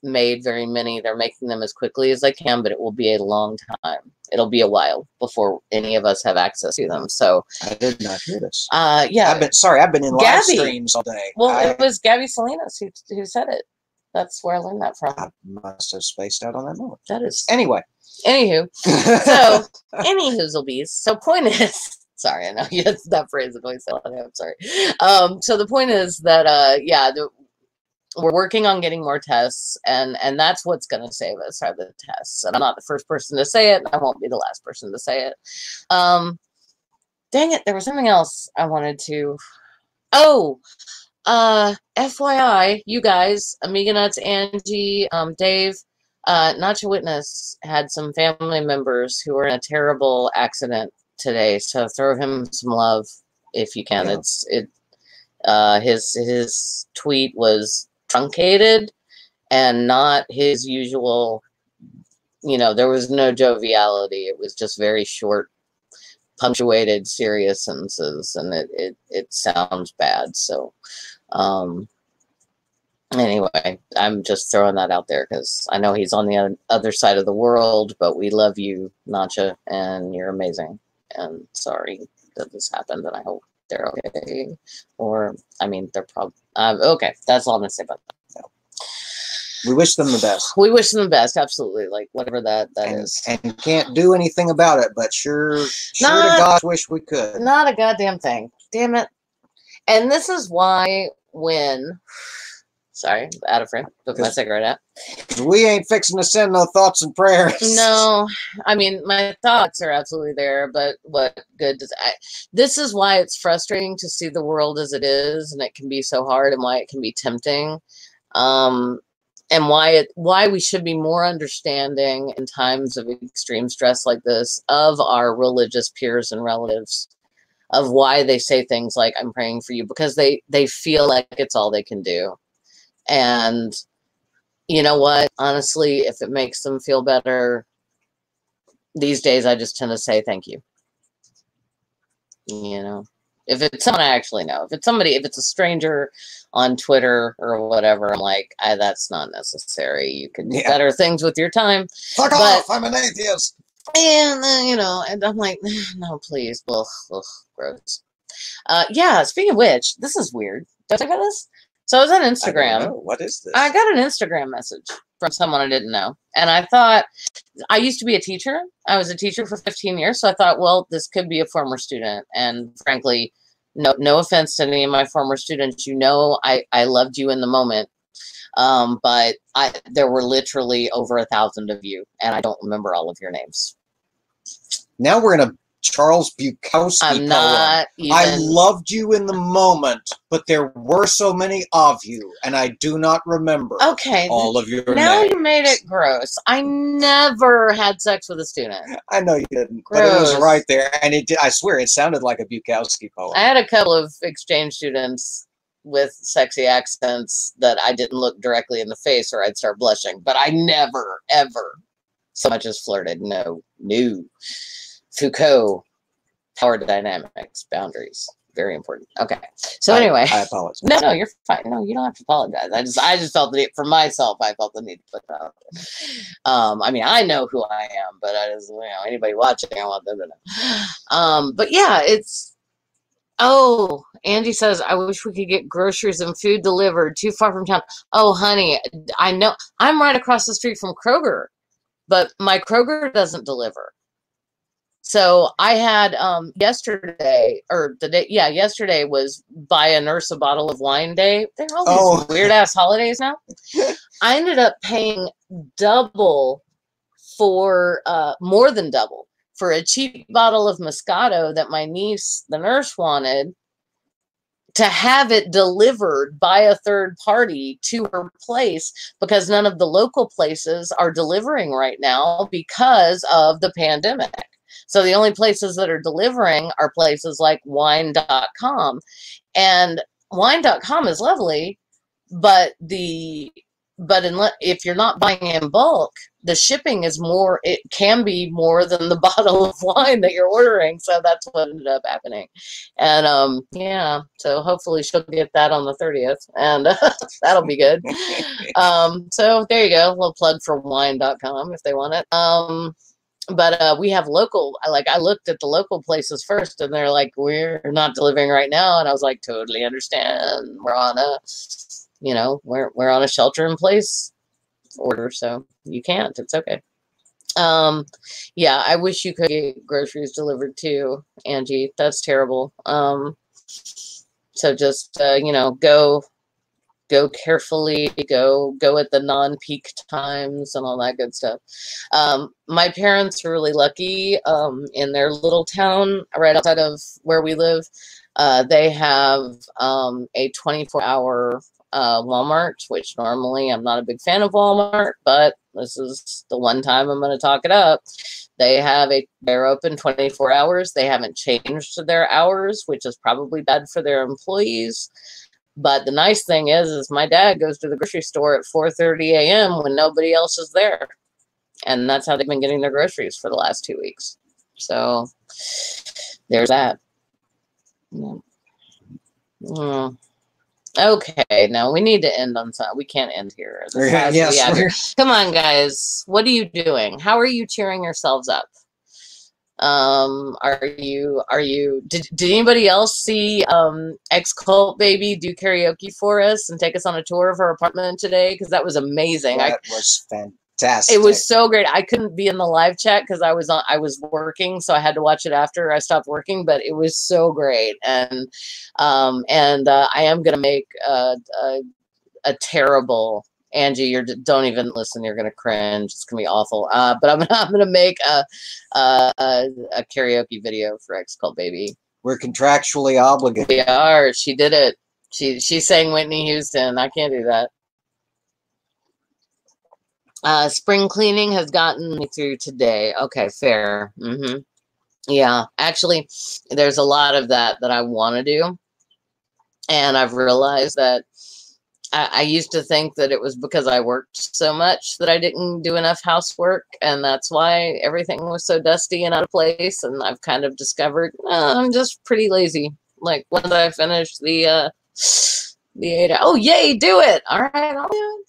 made very many. They're making them as quickly as they can, but it will be a long time. It'll be a while before any of us have access to them. So I did not hear this. Yeah. I've been in live streams all day. Well, it was Gabby Salinas who said it. That's where I learned that from. I must have spaced out on that moment. That is. Anyway. Anywho. So, any hoozlebees. So, point is, sorry, I know that phrase is always so. I'm sorry. So the point is that, yeah, we're working on getting more tests, and that's what's going to save us are the tests. And I'm not the first person to say it, and I won't be the last person to say it. Dang it, there was something else I wanted to. Oh, FYI, you guys, Amiga Nuts, Angie, Dave, Nacho Witness had some family members who were in a terrible accident today, so throw him some love if you can. Yeah. His tweet was truncated and not his usual, you know, there was no joviality. It was just very short, punctuated, serious sentences, and it sounds bad. So anyway, I'm just throwing that out there because I know he's on the other side of the world, but we love you, Nacha, and you're amazing. And sorry that this happened, and I hope they're okay. Or, I mean, they're probably okay. That's all I'm gonna say about that. We wish them the best. We wish them the best, absolutely. Like whatever that is. And can't do anything about it, but sure to gosh wish we could. Not a goddamn thing. Damn it. And this is why when sorry, out of frame. Put my cigarette out. We ain't fixing to send no thoughts and prayers. No, I mean my thoughts are absolutely there, but what good does this is why it's frustrating to see the world as it is, and it can be so hard, and why it can be tempting, and why we should be more understanding in times of extreme stress like this of our religious peers and relatives, of why they say things like "I'm praying for you," because they feel like it's all they can do. And you know what? Honestly, if it makes them feel better, these days I just tend to say thank you. You know, if it's someone I actually know, if it's a stranger on Twitter or whatever, I'm like, that's not necessary. You can do better things with your time. Fuck off! I'm an atheist. And you know, and I'm like, no, please, ugh, gross. Yeah. Speaking of which, this is weird. Did I talk about this? So I was on Instagram. What is this? I got an Instagram message from someone I didn't know. And I thought, I used to be a teacher. I was a teacher for 15 years. So I thought, well, this could be a former student. And frankly, no offense to any of my former students. You know, I loved you in the moment. But there were literally over 1,000 of you. And I don't remember all of your names. Now we're in a Charles Bukowski I'm not even... I loved you in the moment, but there were so many of you, and I do not remember all of your now names. You made it gross. I never had sex with a student. I know you didn't, but it was right there, and I swear it sounded like a Bukowski poem. I had a couple of exchange students with sexy accents that I didn't look directly in the face or I'd start blushing, but I never, ever so much as flirted. No. Foucault, power dynamics, boundaries, very important. Okay, so anyway, I apologize. No, you're fine. No, you don't have to apologize. I just felt the need for myself. I felt the need to put that out there. I mean, I know who I am, but I just, you know, anybody watching, I want them to know. But yeah, it's. Oh, Angie says, I wish we could get groceries and food delivered too far from town. Oh, honey, I know I'm right across the street from Kroger, but my Kroger doesn't deliver. So I had yesterday was buy a nurse a bottle of wine day. They're all these weird ass holidays now. I ended up paying double for more than double for a cheap bottle of Moscato that my niece, the nurse, wanted, to have it delivered by a third party to her place, because none of the local places are delivering right now because of the pandemic. So the only places that are delivering are places like wine.com. And wine.com is lovely, but if you're not buying in bulk, the shipping is more, it can be more than the bottle of wine that you're ordering. So that's what ended up happening. And yeah, so hopefully she'll get that on the 30th, and that'll be good. So there you go, a little plug for wine.com if they want it. But we have local, I looked at the local places first, and they're like, we're not delivering right now. And I was like, totally understand. We're on a, we're on a shelter in place order, so you can't. It's okay. Yeah, I wish you could get groceries delivered too, Angie. That's terrible. So just go carefully, go at the non-peak times and all that good stuff. My parents are really lucky. In their little town right outside of where we live, they have a 24-hour Walmart, which normally I'm not a big fan of Walmart, but this is the one time I'm going to talk it up. They're open 24 hours. They haven't changed their hours, which is probably bad for their employees. But the nice thing is my dad goes to the grocery store at 4:30 a.m. when nobody else is there. And that's how they've been getting their groceries for the last 2 weeks. So there's that. Okay, now we need to end on something. We can't end here. Yes, come on, guys. What are you doing? How are you cheering yourselves up? Did anybody else see ex-cult baby do karaoke for us and take us on a tour of her apartment today? Because that was amazing. That was fantastic. It was so great. I couldn't be in the live chat because I was working, so I had to watch it after I stopped working, but it was so great. And I am gonna make a terrible, Angie, don't even listen. You're gonna cringe. It's gonna be awful. But I'm gonna make a karaoke video for ex-cult baby. We're contractually obligated. We are. She did it. She sang Whitney Houston. I can't do that. Spring cleaning has gotten me through today. Okay, fair. Yeah, actually, there's a lot of that I want to do, and I've realized that. I used to think that it was because I worked so much that I didn't do enough housework, and that's why everything was so dusty and out of place. And I've kind of discovered I'm just pretty lazy. Like once I finished the 8 hours, oh yay, do it! All right, I'll do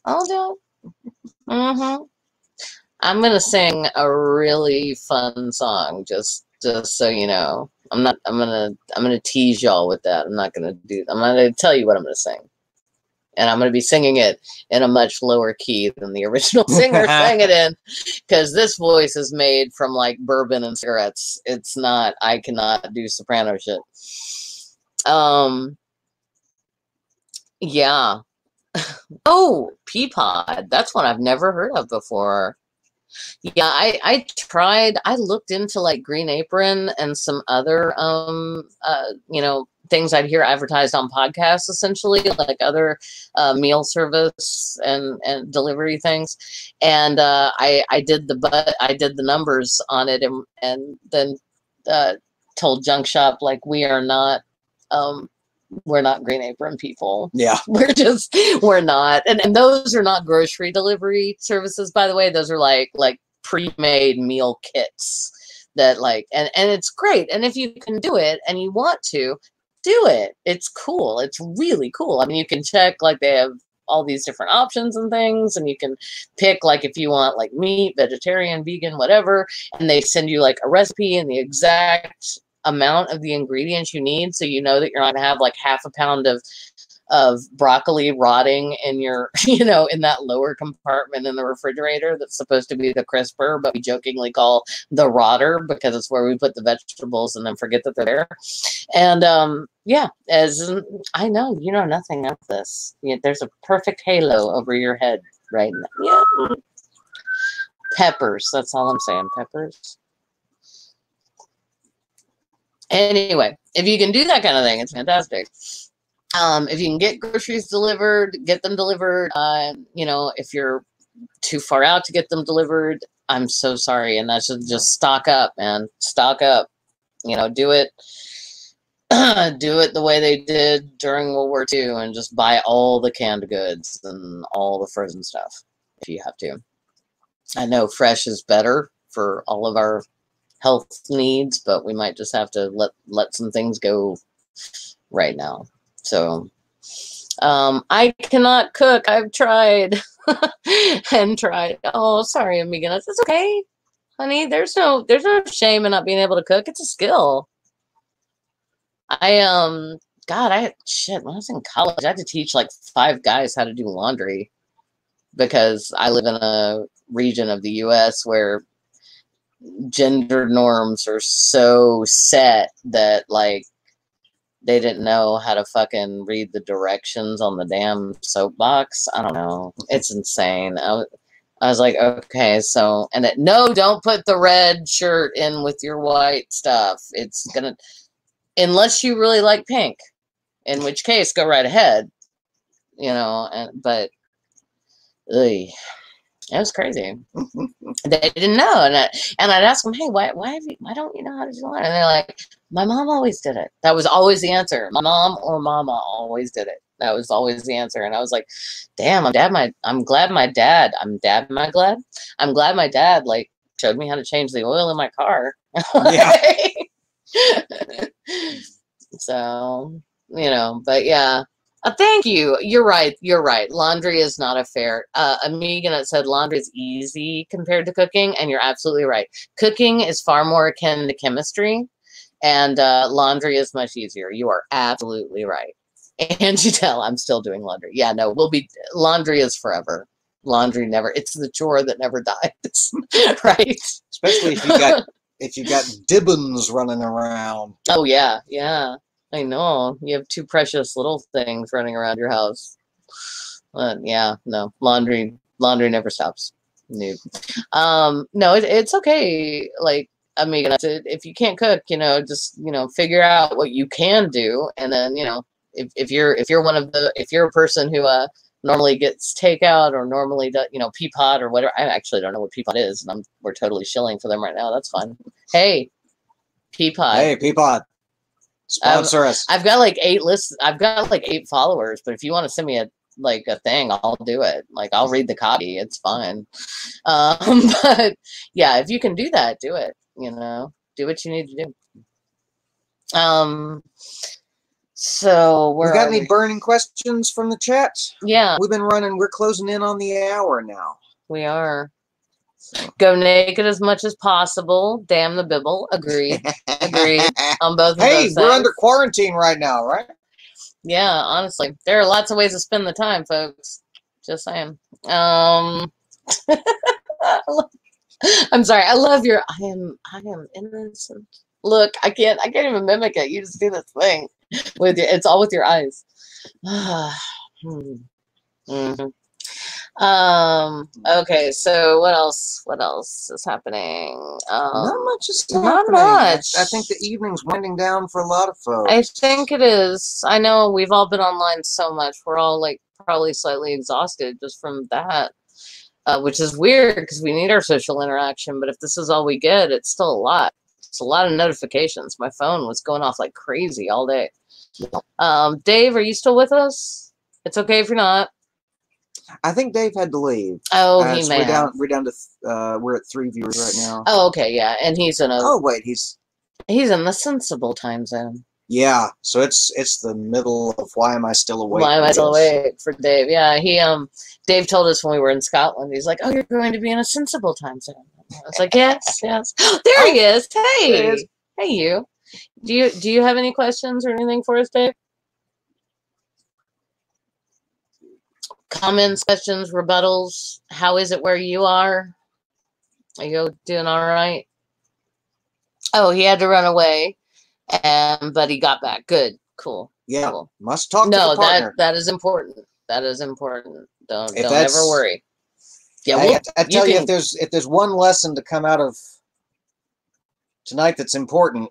it. I'm gonna sing a really fun song, just so you know. I'm gonna tease y'all with that. I'm gonna tell you what I'm gonna sing. And I'm going to be singing it in a much lower key than the original singer sang it in, because this voice is made from like bourbon and cigarettes. It's not, I cannot do soprano shit. Yeah. Oh, Peapod. That's one I've never heard of before. Yeah, I tried, I looked into like Green Apron and some other, things I'd hear advertised on podcasts, essentially, like other meal service and delivery things. And I did the numbers on it and then told Junk Shop, like, we're not Green Apron people. Yeah. We're not. And those are not grocery delivery services, by the way. Those are like pre-made meal kits that and it's great. And if you can do it and you want to do it, it's cool. It's really cool. I mean, you can check, like, they have all these different options and things, and you can pick, like, if you want like meat, vegetarian, vegan, whatever, and they send you like a recipe and the exact amount of the ingredients you need, so you know that you're not gonna have like half a pound of broccoli rotting in your, in that lower compartment in the refrigerator that's supposed to be the crisper, but we jokingly call the rotter because it's where we put the vegetables and then forget that they're there. And yeah, as I know, you know nothing of this. There's a perfect halo over your head right now. Yeah. Peppers. That's all I'm saying. Peppers. Anyway, if you can do that kind of thing, it's fantastic. If you can get groceries delivered, get them delivered. You know, if you're too far out to get them delivered, I'm so sorry. And that should just stock up, man. Stock up. You know, do it. Do it the way they did during World War II and just buy all the canned goods and all the frozen stuff if you have to. I know fresh is better for all of our health needs, but we might just have to let some things go right now. So I cannot cook. I've tried and tried. Oh, sorry, Amiga. It's okay, honey. There's no shame in not being able to cook. It's a skill. Shit, when I was in college, I had to teach like 5 guys how to do laundry because I live in a region of the US where gender norms are so set that like they didn't know how to fucking read the directions on the damn soapbox. I don't know. It's insane. I was like, okay, so, and no, don't put the red shirt in with your white stuff. It's gonna, unless you really like pink, in which case go right ahead, you know, but it was crazy. They didn't know, and I'd ask them, hey, why don't you know how to do that? And they're like, my mom always did it. That was always the answer. My mom or mama always did it. That was always the answer. And I was like, damn, I'm glad my dad like showed me how to change the oil in my car. Yeah. So, you know, but yeah. Thank you. You're right. Laundry is not a fair. Amiga said laundry is easy compared to cooking, and you're absolutely right. Cooking is far more akin to chemistry, and laundry is much easier. You are absolutely right. And you tell I'm still doing laundry. Yeah, no, laundry is forever. Laundry never. It's the chore that never dies, right? Especially if you got Dibbons running around. Oh yeah, yeah. I know. You have 2 precious little things running around your house. Yeah, no. Laundry never stops. No, it's okay. Like, I mean, if you can't cook, you know, just, you know, figure out what you can do. And then, you know, if you're a person who normally gets takeout or normally does, you know, Peapod or whatever. I actually don't know what Peapod is, and we're totally shilling for them right now. That's fine. Hey, Peapod. Hey, Peapod. Sponsor us. I've got like 8 lists. I've got like 8 followers, but if you want to send me a thing, I'll do it. Like, I'll read the copy. It's fine. But yeah, if you can do that, do it. You know, do what you need to do. So we got any burning questions from the chat? Yeah, we're closing in on the hour now. We are. Go naked as much as possible. Damn the Bibble. Agreed. On both of those things. We're under quarantine right now, right? Yeah, honestly. There are lots of ways to spend the time, folks. Just saying. I'm sorry. I love your I am innocent. Look, I can't even mimic it. You just do this thing with it's all with your eyes. Mm-hmm. Okay, so what else is happening? Not much is happening. Not much. I think the evening's winding down for a lot of folks. I think it is. I know we've all been online so much. We're all like probably slightly exhausted just from that, which is weird because we need our social interaction. But if this is all we get, it's still a lot. It's a lot of notifications. My phone was going off like crazy all day. Dave, are you still with us? It's okay if you're not. I think Dave had to leave. Oh, he may have. We're down to we're at 3 viewers right now. Oh, okay, yeah, and he's in a. Oh wait, he's in the sensible time zone. Yeah, so it's the middle of why am I still awake? Why am I still awake for Dave? Yeah, Dave told us when we were in Scotland. He's like, "Oh, you're going to be in a sensible time zone." I was like, "Yes, yes." There he is. Hey, hey, you. Do you have any questions or anything for us, Dave? Comments, questions, rebuttals. How is it where you are? Are you doing all right? Oh, he had to run away, but he got back. Good, cool. Yeah, cool. Must talk to the partner. that is important. That is important. Don't ever worry. Yeah, I tell you, if there's one lesson to come out of tonight that's important,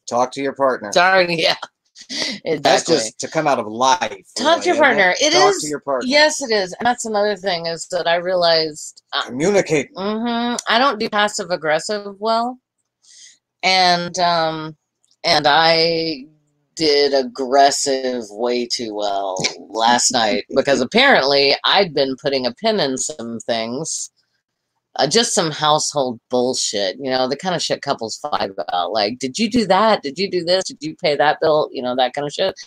Talk to your partner. Sorry, yeah. Exactly. That's just to come out of life. Talk to your partner. Talk to your partner. Yes, it is. And that's another thing is that I realized. Communicate. I don't do passive aggressive well. And I did aggressive way too well last night because apparently I'd been putting a pin in some things. Just some household bullshit, you know, the kind of shit couples fight about. Like, did you do that? Did you do this? Did you pay that bill? You know, that kind of shit.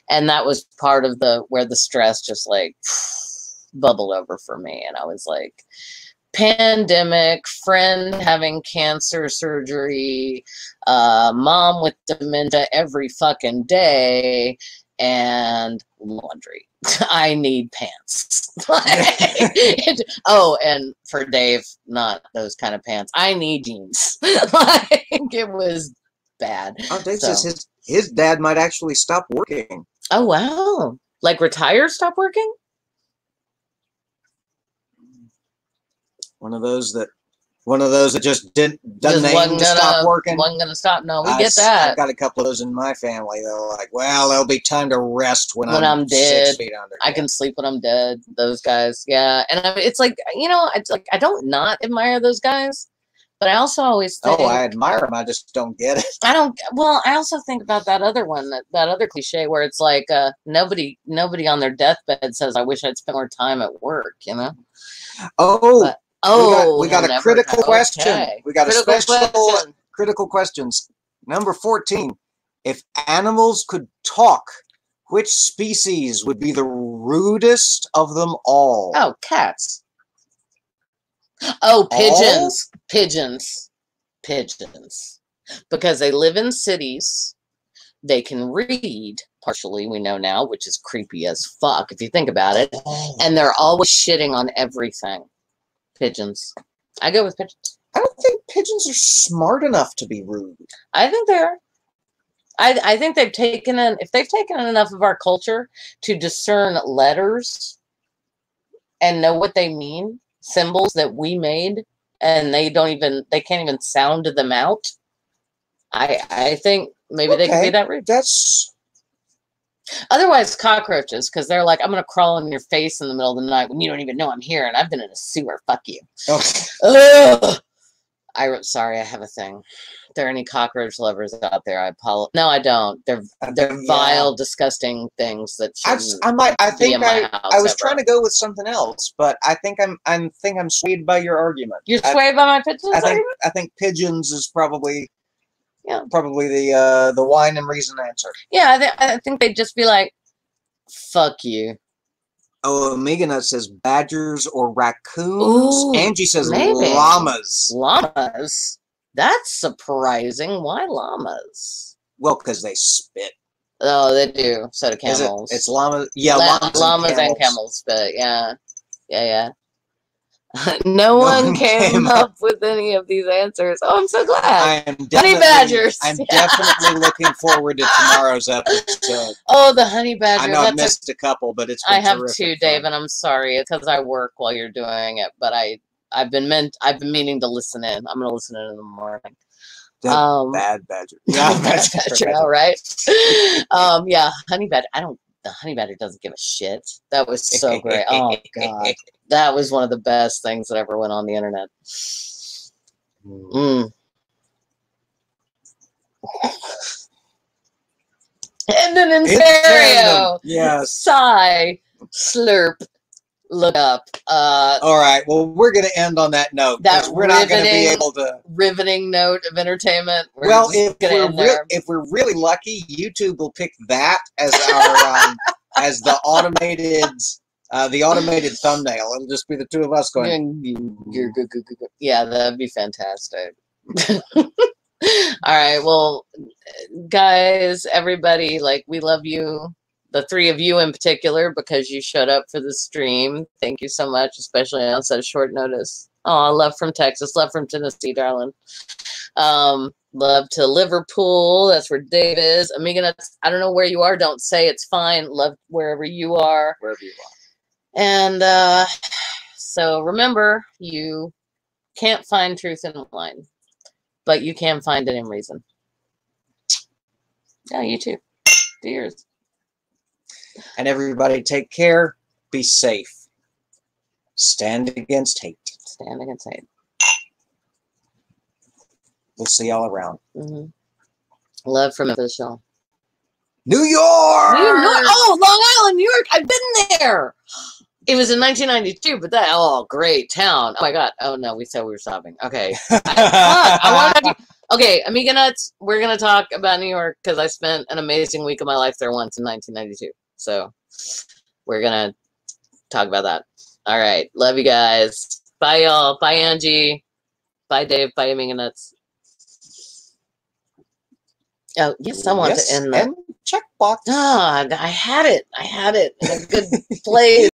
And that was part of where the stress just like bubbled over for me. And I was like, pandemic, friend having cancer surgery, mom with dementia every fucking day, and laundry. I need pants. Oh, and for Dave, not those kind of pants. I need jeans. Like, it was bad. Oh, Dave says his dad might actually stop working. Oh, wow. Like retire, stop working? One of those that just doesn't aim to stop working. Wasn't gonna stop. No, we get that. I've got a couple of those in my family. They're like, well, there'll be time to rest when I'm dead. 6 feet under. I can sleep when I'm dead. Those guys, yeah. And it's like, you know, it's like I don't not admire those guys, but I also always think, I admire them. I just don't get it. Well, I also think about that other one, that other cliche where it's like nobody on their deathbed says, I wish I'd spent more time at work. You know. We got a critical question. Okay. We got a special critical questions. Number 14. If animals could talk, which species would be the rudest of them all? Oh, cats. Oh, pigeons. All? Pigeons. Because they live in cities. They can read, partially, we know now, which is creepy as fuck if you think about it. Oh. And they're always shitting on everything. Pigeons. I go with pigeons. I don't think pigeons are smart enough to be rude. I think they are. I think they've taken in, if they've taken in enough of our culture to discern letters and know what they mean, symbols that we made, and they can't even sound them out. I think maybe they could be that rude. Otherwise, cockroaches, because they're like, I'm going to crawl in your face in the middle of the night when you don't even know I'm here, and I've been in a sewer. Fuck you. Okay. Sorry, I have a thing. If there are any cockroach lovers out there, I apologize. No, I don't. They're vile, disgusting things that be in my house. I was trying to go with something else, but I think I'm swayed by your argument. You're swayed by my pigeons argument? I think pigeons is probably... Yeah, probably the wine and reason answer. Yeah, I think they'd just be like, "Fuck you." Oh, Meganut says badgers or raccoons. Ooh, Angie says llamas. Llamas? That's surprising. Why llamas? Well, because they spit. Oh, they do. So do camels. It's llamas. Yeah, llamas and camels spit. Yeah. No one came up with any of these answers. Oh, I'm so glad. Honey badgers. I'm definitely looking forward to tomorrow's episode. Oh, the honey badger. I know I've missed a couple, but it's been have too, Dave, and I'm sorry. It's because I work while you're doing it, but I've been meaning to listen in. I'm going to listen in the morning. Bad badger. Yeah, bad badger. All right. Yeah, honey badger. The honey badger doesn't give a shit. That was so great. Oh, God. That was one of the best things that ever went on the internet. And an Ontario. Yes. Sigh. Slurp. Look up. All right. Well, we're going to end on that note. We're not going to be able to. Riveting note of entertainment. Well, if we're really lucky, YouTube will pick that as our as the automated thumbnail. It'll just be the two of us going. Yeah, that'd be fantastic. All right. Well, guys, everybody, we love you. The three of you in particular, because you showed up for the stream. Thank you so much, especially on such short notice. Oh, love from Texas, love from Tennessee, darling. Love to Liverpool. That's where Dave is. Amiga, I don't know where you are. Don't say it's fine. Love wherever you are. Wherever you are. And so remember, you can't find truth in line, but you can find it in reason. Yeah, you too. Do yours. And everybody take care. Be safe. Stand against hate. Stand against hate. We'll see y'all around. Mm-hmm. Love from Memphis, y'all. New York! New York! Oh, Long Island, New York! I've been there! It was in 1992, but that, oh, great town. Oh my God. Oh no, we said we were stopping. Okay. I want to okay, Amiga Nuts, we're going to talk about New York because I spent an amazing week of my life there once in 1992. So we're going to talk about that. All right. Love you guys. Bye, y'all. Bye, Angie. Bye, Dave. Bye, Amiga Nuts. Oh, yes, I want to end that. Checkbox. Ah, I had it. I had it in a good place.